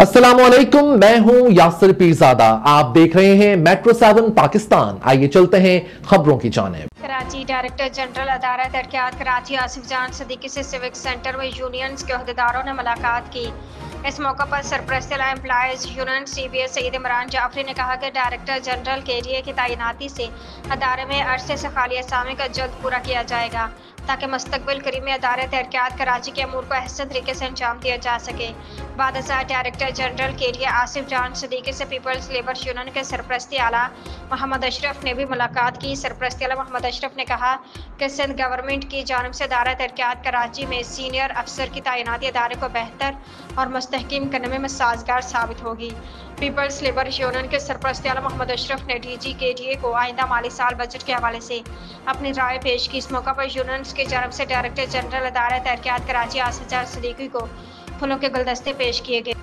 अस्सलामुअलैकुम, मैं हूं यासिर पीरजादा। आप देख रहे हैं मेट्रो 7 पाकिस्तान। आइए चलते हैं खबरों की जानिब। कराची डायरेक्टर जनरल अदालत तरक्यात कराची आसिफ जान सदीकी से सिविक सेंटर में यूनियंस के अहदेदारों ने मुलाकात की। इस मौके पर सरपरस्त employees union CBS Syed Imran Jafri ने कहा कि डायरेक्टर जनरल KDA की तैनाती से अदारे में अरसे से खाली असामी का जल्द पूरा किया जाएगा ताकि मुस्तकबिल करीब में अदारे तरक्यात कराची के अमूर को अहसन तरीके से अंजाम दिया जा सके। बाद डायरेक्टर जनरल KDA आसिफ जान सदीकी से पीपल्स लेबर यूनियन के सरपरस्ती आला मोहम्मद अशरफ ने भी मुलाकात की। सरपरस्ती आला मोहम्मद अशरफ ने कहा कि सिंध गवर्नमेंट की जानिब से अदारा तरक्यात कराची में सीनियर अफसर की तैनाती अदारे को बेहतर और मुस्तहकीम करने में साजगार साबित होगी। पीपल्स लेबर यूनियन के सरपरस्ती आला मोहम्मद अशरफ ने DG KDA को आइंदा माली साल बजट के हवाले से अपनी राय पेश की। इस मौका पर यूनियन की जानिब से डायरेक्टर जनरल अदारा तरक्यात कराची आसिफ जान सदीकी को फूलों के गुलदस्ते पेश किए गए।